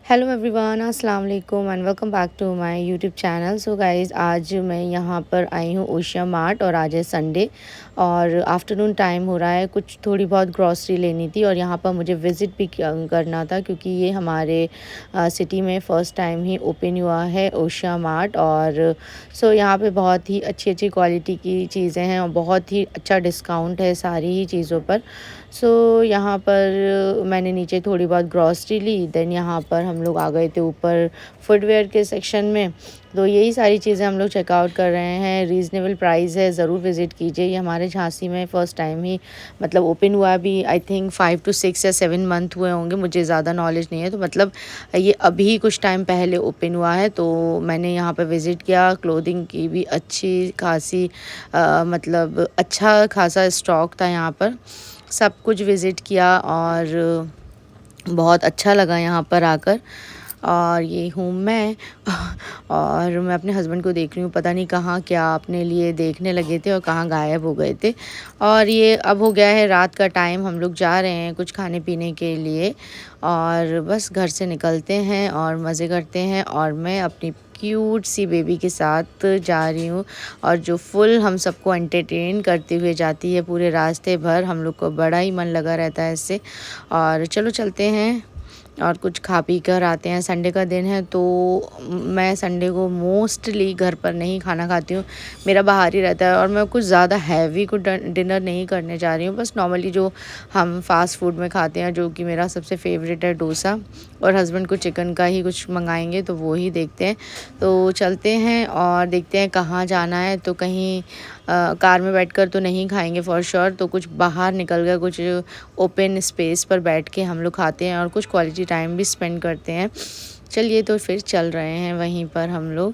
Hello everyone, अस्सलाम वालेकुम and welcome back to my YouTube channel. So guys, आज मैं यहाँ पर आई हूँ ओशिया मार्ट और आज है संडे और आफ्टरनून टाइम हो रहा है। कुछ थोड़ी बहुत ग्रॉसरी लेनी थी और यहाँ पर मुझे विज़िट भी करना था क्योंकि ये हमारे सिटी में फ़र्स्ट टाइम ही ओपन हुआ है ओशिया मार्ट। और सो यहाँ पे बहुत ही अच्छी अच्छी क्वालिटी की चीज़ें हैं और बहुत ही अच्छा डिस्काउंट है सारी ही चीज़ों पर। सो यहाँ पर मैंने नीचे थोड़ी बहुत ग्रॉसरी ली, देन यहाँ पर हम लोग आ गए थे ऊपर फुटवेयर के सेक्शन में। तो यही सारी चीज़ें हम लोग चेकआउट कर रहे हैं। रीज़नेबल प्राइस है, ज़रूर विज़िट कीजिए। ये हमारे झांसी में फ़र्स्ट टाइम ही मतलब ओपन हुआ भी। आई थिंक 5 to 6 या 7 मंथ हुए होंगे, मुझे ज़्यादा नॉलेज नहीं है। तो मतलब ये अभी कुछ टाइम पहले ओपन हुआ है। तो मैंने यहाँ पर विज़िट किया। क्लोथिंग की भी अच्छी खासी मतलब अच्छा खासा स्टॉक था यहाँ पर। सब कुछ विज़िट किया और बहुत अच्छा लगा यहाँ पर आकर। और ये हूँ मैं और मैं अपने हस्बैंड को देख रही हूँ, पता नहीं कहाँ क्या अपने लिए देखने लगे थे और कहाँ गायब हो गए थे। और ये अब हो गया है रात का टाइम, हम लोग जा रहे हैं कुछ खाने पीने के लिए और बस घर से निकलते हैं और मज़े करते हैं। और मैं अपनी क्यूट सी बेबी के साथ जा रही हूँ और जो फुल हम सबको एंटरटेन करते हुए जाती है पूरे रास्ते भर। हम लोग को बड़ा ही मन लगा रहता है इससे। और चलो चलते हैं और कुछ खा पी कर आते हैं। संडे का दिन है तो मैं संडे को मोस्टली घर पर नहीं खाना खाती हूँ, मेरा बाहर ही रहता है। और मैं कुछ ज़्यादा हैवी कुछ डिनर नहीं करने जा रही हूँ, बस नॉर्मली जो हम फास्ट फूड में खाते हैं, जो कि मेरा सबसे फेवरेट है डोसा। और हस्बैंड को चिकन का ही कुछ मंगाएंगे तो वो ही देखते हैं। तो चलते हैं और देखते हैं कहाँ जाना है। तो कहीं कार में बैठकर तो नहीं खाएंगे फॉर श्योर, तो कुछ बाहर निकल कर कुछ ओपन स्पेस पर बैठ के हम लोग खाते हैं और कुछ क्वालिटी टाइम भी स्पेंड करते हैं। चलिए तो फिर चल रहे हैं वहीं पर हम लोग।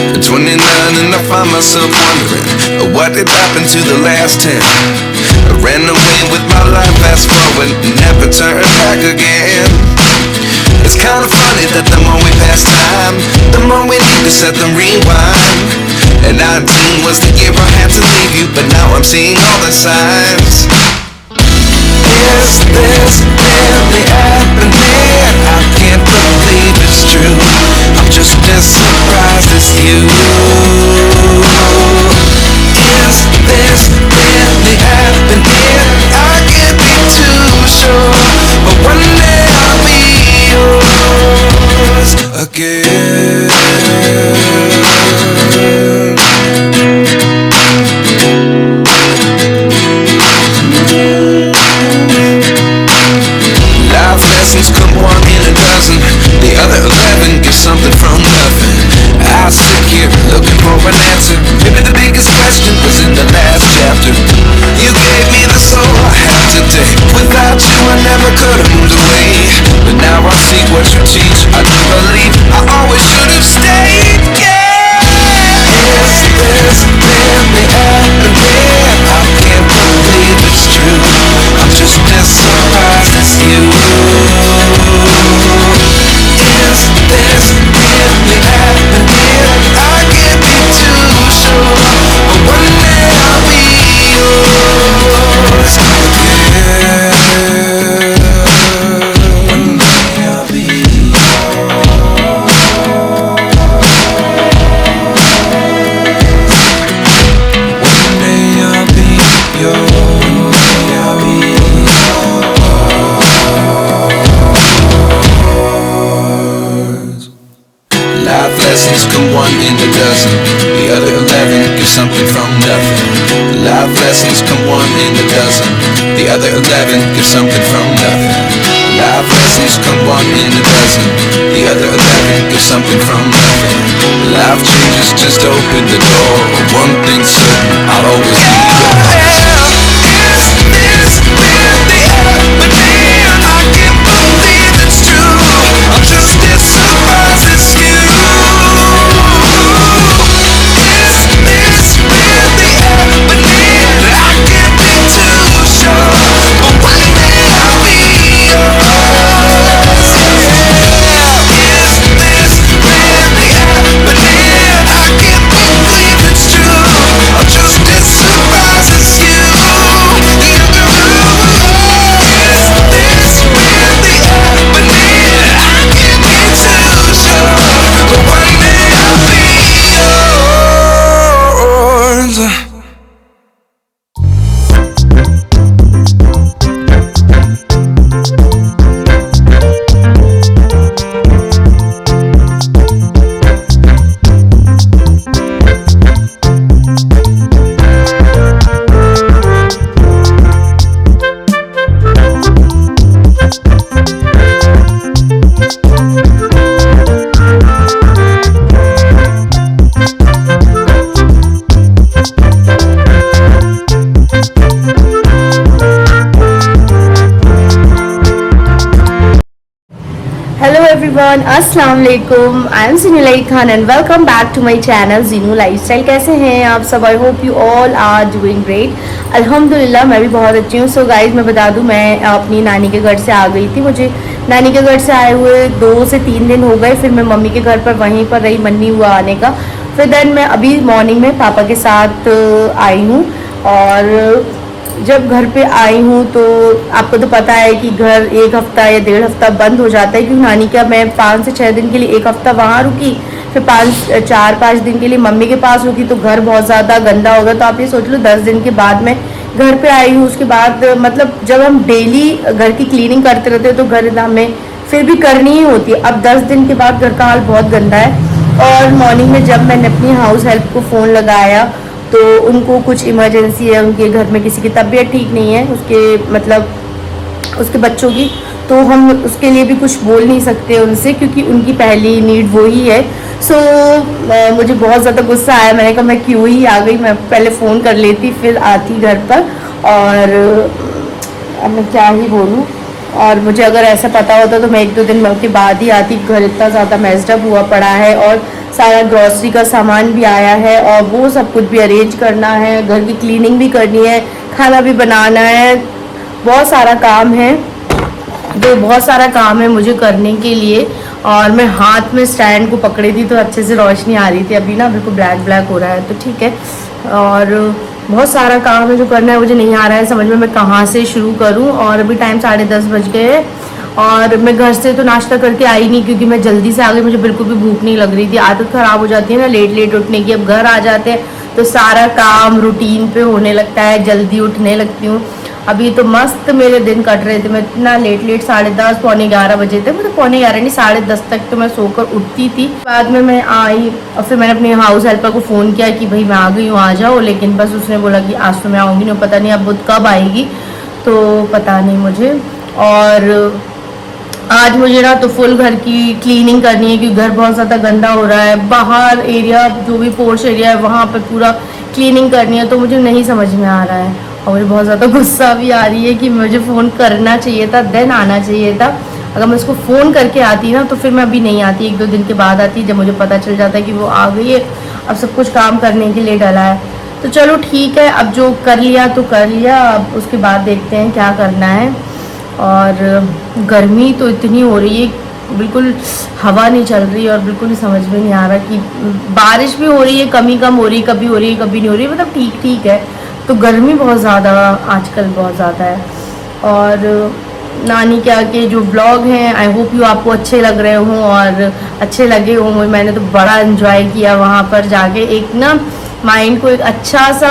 At 29 and I find myself wondering what did happen to the last 10. I ran away with my life, fast forward, never turn back again. It's kind of funny that the more we pass time, the more we need to set them rewind. And 19 was the year I had to leave you, but now I'm seeing all the signs. Is this really happening? I can't believe it's true. I'm just as surprised as you. Is this really happening? I can't be too sure, but one day I'll be yours again. Life lessons come one in a dozen, the other 11 give something from nothing. I sit here looking for an answer. Maybe the biggest question was in the last chapter. You gave me the soul I have today. Without you I never could have moved away. But now I see what you teach. I do believe I always should have stayed. Yeah. Is this really happening? I can't believe it's true. I'm just as surprised as you. Is this really happening? I can't be too sure, but one day I'll be yours again. One day I'll be yours. One day I'll be yours. I'll be yours. Life lessons come one in a dozen, the other 11 give something from nothing. Life lessons come one in a dozen, the other 11 give something from nothing. Life lessons come one in a dozen, the other 11 give something from nothing. Life changes just open the door. One thing's certain, I'll always be yours. Is this really happening? I can't believe it's true. I'm just as surprised as you. Is this really happening? I can't be too sure, but one day I'll be yours. Yeah. Is this really happening? Everyone, अस्सलाम वालेकुम। I am Zeenu Khan and welcome back to my channel Zeenu lifestyle. कैसे हैं आप सब? I hope you all are doing great. अल्हम्दुलिल्लाह मैं भी बहुत अच्छी हूँ। सो गाइस, मैं बता दूँ, मैं अपनी नानी के घर से आ गई थी। मुझे नानी के घर से आए हुए 2 से 3 दिन हो गए। फिर मैं मम्मी के घर पर वहीं पर रही, मन नहीं हुआ आने का। फिर देन मैं अभी मॉर्निंग में पापा के साथ आई हूँ। और जब घर पे आई हूँ तो आपको तो पता है कि घर 1 हफ़्ता या 1.5 हफ़्ता बंद हो जाता है, क्योंकि नानी का मैं 5 से 6 दिन के लिए 1 हफ़्ता वहाँ रुकी, फिर 4-5 दिन के लिए मम्मी के पास रुकी, तो घर बहुत ज़्यादा गंदा हो गया। तो आप ये सोच लो 10 दिन के बाद मैं घर पे आई हूँ। उसके बाद मतलब जब हम डेली घर की क्लीनिंग करते रहते हैं तो घर हमें फिर भी करनी ही होती है। अब 10 दिन के बाद घर का हाल बहुत गंदा है। और मॉर्निंग में जब मैंने अपनी हाउस हेल्प को फ़ोन लगाया तो उनको कुछ इमरजेंसी है, उनके घर में किसी की तबीयत ठीक नहीं है, उसके मतलब उसके बच्चों की, तो हम उसके लिए भी कुछ बोल नहीं सकते उनसे, क्योंकि उनकी पहली नीड वही है। सो मुझे बहुत ज़्यादा गुस्सा आया। मैंने कहा मैं क्यों ही आ गई, मैं पहले फ़ोन कर लेती फिर आती घर पर। और अब मैं क्या ही बोलूँ। और मुझे अगर ऐसा पता होता तो मैं 1-2 दिन के बाद ही आती। घर इतना ज़्यादा मेस्डअप हुआ पड़ा है और सारा ग्रॉसरी का सामान भी आया है और वो सब कुछ भी अरेंज करना है, घर की क्लीनिंग भी करनी है, खाना भी बनाना है, बहुत सारा काम है। जो बहुत सारा काम है मुझे करने के लिए। और मैं हाथ में स्टैंड को पकड़ी थी तो अच्छे से रोशनी आ रही थी। अभी ना बिल्कुल ब्लैक ब्लैक हो रहा है तो ठीक है। और बहुत सारा काम है जो करना है, मुझे नहीं आ रहा है समझ में मैं कहाँ से शुरू करूँ। और अभी टाइम 10:30 बज गए हैं और मैं घर से तो नाश्ता करके आई नहीं, क्योंकि मैं जल्दी से आ गई, मुझे बिल्कुल भी भूख नहीं लग रही थी। आदत ख़राब हो जाती है ना लेट लेट उठने की। अब घर आ जाते हैं तो सारा काम रूटीन पे होने लगता है, जल्दी उठने लगती हूँ। अभी तो मस्त मेरे दिन कट रहे थे। मैं इतना लेट 10:30 पौने 11 बजे तक, मतलब पौने 11 नहीं 10:30 तक तो मैं सोकर उठती थी। बाद में मैं आई और फिर मैंने अपने हाउस हेल्पर को फ़ोन किया कि भाई मैं आ गई हूँ, आ जाओ। लेकिन बस उसने बोला कि आज तो मैं आऊँगी नहीं, पता नहीं अब वो कब आएगी, तो पता नहीं मुझे। और आज मुझे ना तो फुल घर की क्लीनिंग करनी है, क्योंकि घर बहुत ज़्यादा गंदा हो रहा है। बाहर एरिया जो भी पोर्च एरिया है वहाँ पे पूरा क्लीनिंग करनी है, तो मुझे नहीं समझ में आ रहा है। और मुझे बहुत ज़्यादा गुस्सा भी आ रही है कि मुझे फ़ोन करना चाहिए था, देन आना चाहिए था। अगर मैं उसको फ़ोन करके आती ना तो फिर मैं अभी नहीं आती, 1-2 दिन के बाद आती, जब मुझे पता चल जाता है कि वो आ गई है, अब सब कुछ काम करने के लिए डला है। तो चलो ठीक है, अब जो कर लिया तो कर लिया, अब उसके बाद देखते हैं क्या करना है। और गर्मी तो इतनी हो रही है, बिल्कुल हवा नहीं चल रही और बिल्कुल ही समझ में नहीं आ रहा कि बारिश भी हो रही है, कमी कम हो रही है, कभी हो रही है कभी नहीं हो रही है, मतलब ठीक ठीक है। तो गर्मी बहुत ज़्यादा आजकल बहुत ज़्यादा है। और नानी के आके जो ब्लॉग हैं आई होप यू आपको अच्छे लग रहे हों और अच्छे लगे हों। मैंने तो बड़ा इन्जॉय किया वहाँ पर जाके, एक ना माइंड को एक अच्छा सा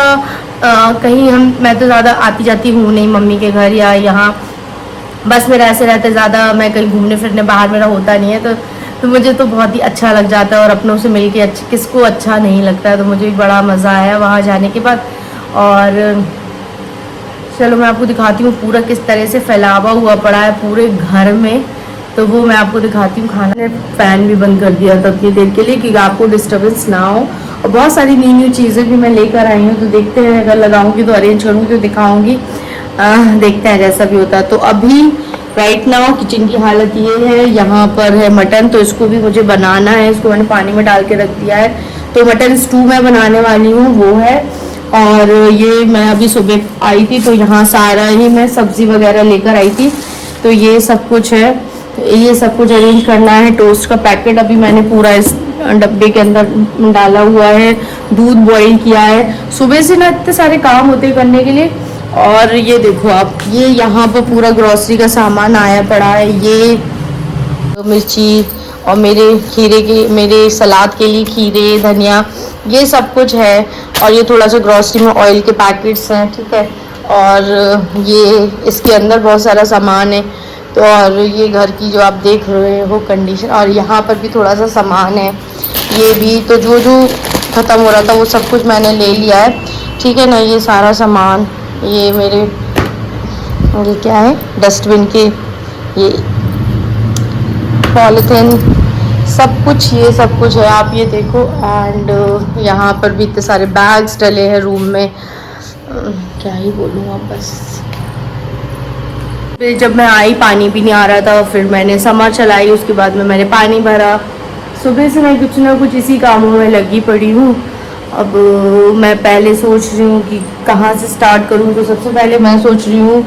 कहीं मैं तो ज़्यादा आती जाती हूँ नहीं मम्मी के घर या यहाँ, बस मेरा ऐसे रहते ज़्यादा मैं कहीं घूमने फिरने बाहर मेरा होता नहीं है। तो मुझे तो बहुत ही अच्छा लग जाता है और अपनों से मिल के किसको अच्छा नहीं लगता है। तो मुझे भी बड़ा मज़ा आया वहाँ जाने के बाद। और चलो मैं आपको दिखाती हूँ पूरा किस तरह से फैलावा हुआ पड़ा है पूरे घर में, तो वो मैं आपको दिखाती हूँ। खाना ने फ़ैन भी बंद कर दिया था उतनी देर के लिए क्योंकि आपको डिस्टर्बेंस ना हो। और बहुत सारी न्यू न्यू चीज़ें भी मैं लेकर आई हूँ, तो देखते हैं अगर लगाऊंगी तो अरेंज करूँगी तो दिखाऊंगी। देखते हैं जैसा भी होता है। तो अभी राइट नाउ किचन की हालत ये है, यहाँ पर है मटन, तो इसको भी मुझे बनाना है। इसको मैंने पानी में डाल के रख दिया है, तो मटन स्टू मैं बनाने वाली हूँ वो है। और ये मैं अभी सुबह आई थी तो यहाँ सारा ही मैं सब्ज़ी वगैरह लेकर आई थी, तो ये सब कुछ है। ये सब कुछ अरेंज करना है। टोस्ट का पैकेट अभी मैंने पूरा इस डब्बे के अंदर डाला हुआ है। दूध बॉईल किया है। सुबह से ना इतने सारे काम होते हैं करने के लिए। और ये देखो आप, ये यहाँ पर पूरा ग्रॉसरी का सामान आया पड़ा है। ये मिर्ची और मेरे खीरे के, मेरे सलाद के लिए खीरे धनिया ये सब कुछ है। और ये थोड़ा सा ग्रॉसरी में ऑयल के पैकेट्स हैं, ठीक है। और ये इसके अंदर बहुत सारा सामान है। तो और ये घर की जो आप देख रहे हो कंडीशन, और यहाँ पर भी थोड़ा सा सामान है ये भी। तो जो जो ख़त्म हो रहा था वो सब कुछ मैंने ले लिया है, ठीक है ना। ये सारा सामान, ये मेरे ये क्या है डस्टबिन के ये पॉलीथिन सब कुछ, ये सब कुछ है आप ये देखो। एंड यहाँ पर भी इतने सारे बैग्स डले हैं रूम में, क्या ही बोलूँ अब बस। फिर जब मैं आई पानी भी नहीं आ रहा था, फिर मैंने समर चलाई, उसके बाद में मैंने पानी भरा। सुबह से मैं कुछ ना कुछ इसी कामों में लगी पड़ी हूँ। अब मैं पहले सोच रही हूँ कि कहाँ से स्टार्ट करूँ, तो सबसे पहले मैं सोच रही हूँ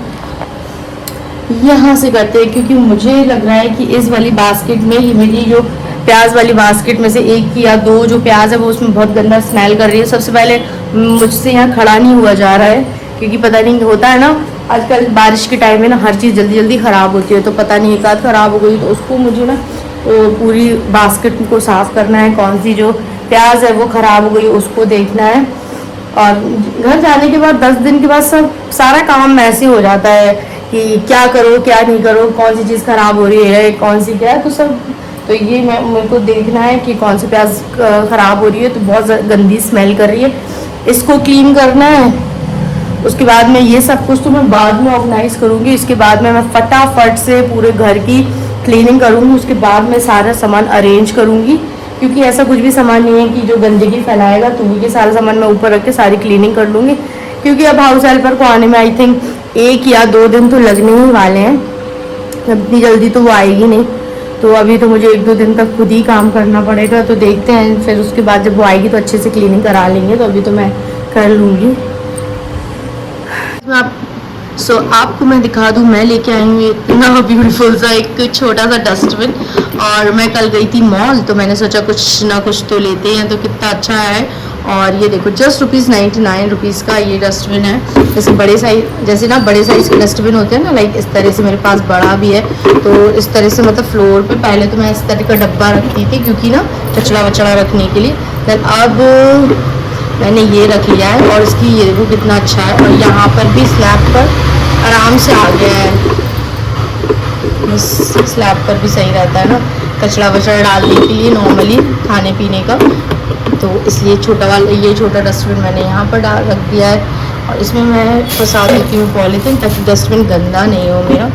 यहाँ से करते हैं, क्योंकि मुझे लग रहा है कि इस वाली बास्केट में, ये मेरी जो प्याज वाली बास्केट में से एक या दो जो प्याज है वो उसमें बहुत गंदा स्मेल कर रही है। सबसे पहले मुझसे यहाँ खड़ा नहीं हुआ जा रहा है, क्योंकि पता नहीं होता है ना, आजकल बारिश के टाइम में ना हर चीज़ जल्दी जल्दी ख़राब होती है, तो पता नहीं एक आध ख़राब हो गई तो उसको मुझे ना पूरी बास्केट को साफ़ करना है। कौन सी जो प्याज है वो ख़राब हो गई उसको देखना है। और घर जाने के बाद 10 दिन के बाद सब सारा काम ऐसे हो जाता है कि क्या करो क्या नहीं करो, कौन सी चीज़ ख़राब हो रही है, कौन सी क्या है, तो सब तो ये मेरे को देखना है कि कौन सी प्याज ख़राब हो रही है। तो बहुत गंदी स्मेल कर रही है, इसको क्लीन करना है। उसके बाद में ये सब कुछ तो मैं बाद में ऑर्गेनाइज़ करूँगी। इसके बाद में मैं फटाफट से पूरे घर की क्लीनिंग करूँगी। उसके बाद में सारा सामान अरेंज करूँगी, क्योंकि ऐसा कुछ भी सामान नहीं है कि जो गंदगी फैलाएगा, तो ये सारा सामान मैं ऊपर रख के सारी क्लीनिंग कर लूँगी। क्योंकि अब हाउस हेल्पर को आने में आई थिंक 1 या 2 दिन तो लगने ही वाले हैं, इतनी जल्दी तो वो आएगी नहीं। तो अभी तो मुझे 1-2 दिन तक खुद ही काम करना पड़ेगा, तो देखते हैं फिर उसके बाद जब वो आएगी तो अच्छे से क्लीनिंग करा लेंगे। तो अभी तो मैं कर लूँगी। आपको मैं दिखा दूँ, मैं लेके आई हूँ इतना ब्यूटीफुल सा एक छोटा सा डस्टबिन। और मैं कल गई थी मॉल, तो मैंने सोचा कुछ ना कुछ तो लेते हैं, तो कितना अच्छा है। और ये देखो जस्ट ₹99 का ये डस्टबिन है। जैसे बड़े साइज, जैसे ना बड़े साइज़ के डस्टबिन होते हैं ना, लाइक इस तरह से मेरे पास बड़ा भी है। तो इस तरह से मतलब फ्लोर पे पहले तो मैं इस तरह का डब्बा रखती थी, क्योंकि ना कचड़ा वचड़ा रखने के लिए। देन अब मैंने ये रख लिया है, और इसकी ये देखो कितना अच्छा है। और यहाँ पर भी स्लैब पर आराम से आ गया है, स्लैब पर भी सही रहता है ना कचड़ा वचड़ा डालने के लिए, नॉर्मली खाने पीने का। तो इसलिए ये छोटा डस्टबिन मैंने यहाँ पर रख दिया है। और इसमें मैं फंसा देती हूँ पॉलीथीन, ताकि डस्टबिन गंदा नहीं हो मेरा।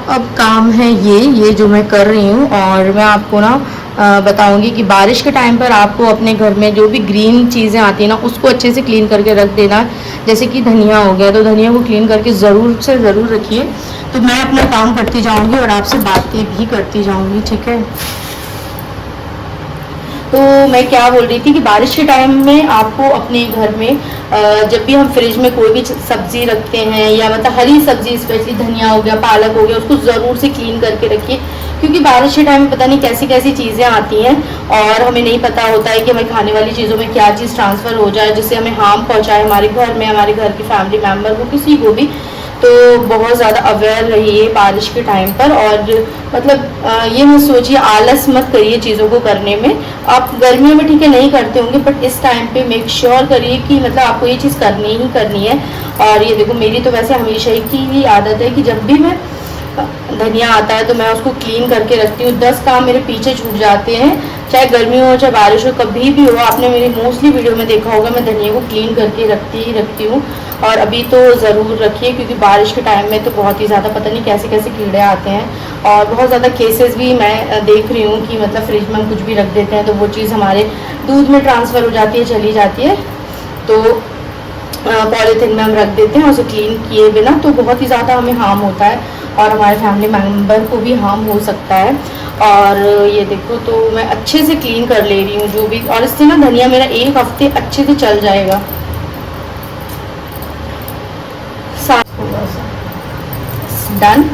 अब काम है ये जो मैं कर रही हूँ। और मैं आपको ना बताऊंगी कि बारिश के टाइम पर आपको अपने घर में जो भी ग्रीन चीज़ें आती हैं ना, उसको अच्छे से क्लीन करके रख देना। जैसे कि धनिया हो गया, तो धनिया को क्लीन करके ज़रूर से ज़रूर रखिए। तो मैं अपना काम करती जाऊँगी और आपसे बातें भी करती जाऊँगी, ठीक है। तो मैं क्या बोल रही थी कि बारिश के टाइम में आपको अपने घर में जब भी हम फ्रिज में कोई भी सब्ज़ी रखते हैं, या मतलब हरी सब्ज़ी, स्पेशली धनिया हो गया, पालक हो गया, उसको ज़रूर से क्लीन करके रखिए। क्योंकि बारिश के टाइम में पता नहीं कैसी कैसी चीज़ें आती हैं, और हमें नहीं पता होता है कि हमें खाने वाली चीज़ों में क्या चीज़ ट्रांसफ़र हो जाए, जिससे हमें हार्म पहुँचाए हमारे घर में, हमारे घर के फैमिली मेम्बर को, किसी को भी। तो बहुत ज़्यादा अवेयर रहिए बारिश के टाइम पर। और मतलब ये मत सोचिए, आलस मत करिए चीज़ों को करने में। आप गर्मियों में ठीक है नहीं करते होंगे, बट इस टाइम पे मेक श्योर करिए कि मतलब आपको ये चीज़ करनी ही करनी है। और ये देखो, मेरी तो वैसे हमेशा ही आदत है कि जब भी मैं धनिया आता है तो मैं उसको क्लीन करके रखती हूँ। 10 काम मेरे पीछे छूट जाते हैं, चाहे गर्मी हो चाहे बारिश हो, कभी भी हो। आपने मेरी मोस्टली वीडियो में देखा होगा, मैं धनिया को क्लीन करके रखती ही रखती हूँ। और अभी तो ज़रूर रखिए, क्योंकि बारिश के टाइम में तो बहुत ही ज़्यादा पता नहीं कैसे कैसे कीड़े आते हैं। और बहुत ज़्यादा केसेस भी मैं देख रही हूँ कि मतलब फ्रिज में हम कुछ भी रख देते हैं तो वो चीज़ हमारे दूध में ट्रांसफ़र हो जाती है, चली जाती है। तो पॉलीथीन में हम रख देते हैं उसे क्लीन किए बिना, तो बहुत ही ज़्यादा हमें हार्म होता है और हमारे फैमिली मेम्बर को भी हार्म हो सकता है। और ये देखो, तो मैं अच्छे से क्लीन कर ले रही हूँ जो भी, और इससे ना धनिया मेरा 1 हफ्ते अच्छे से चल जाएगा। डन।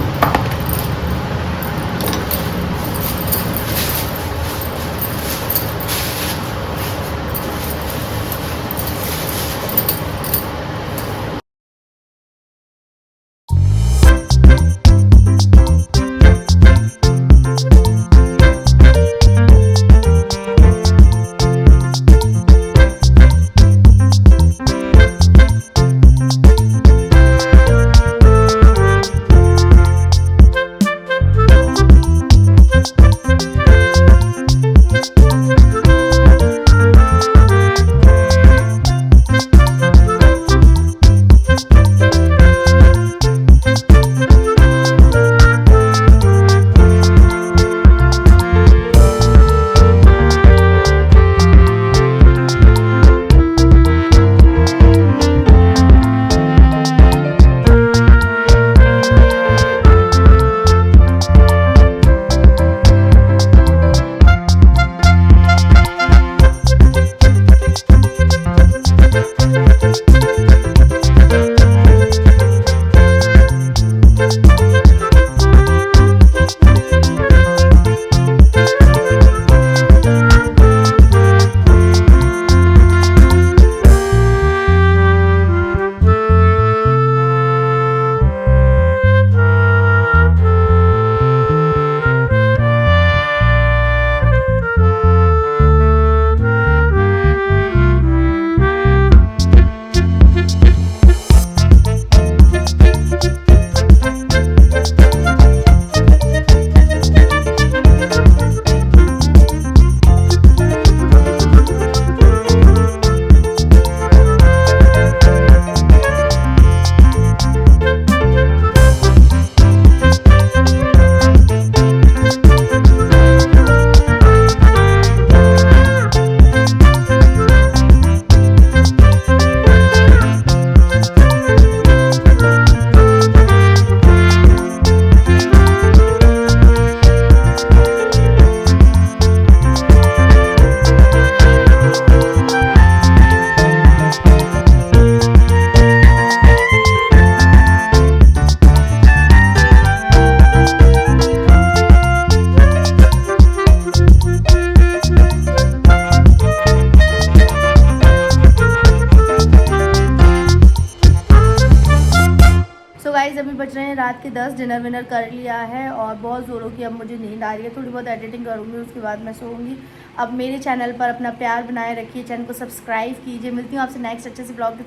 गाइस अभी बज रहे हैं रात के 10। डिनर विनर कर लिया है और बहुत ज़ोरों की अब मुझे नींद आ रही है। थोड़ी बहुत एडिटिंग करूँगी, उसके बाद मैं सोऊंगी। अब मेरे चैनल पर अपना प्यार बनाए रखिए, चैनल को सब्सक्राइब कीजिए। मिलती हूँ आपसे नेक्स्ट अच्छे से ब्लॉग।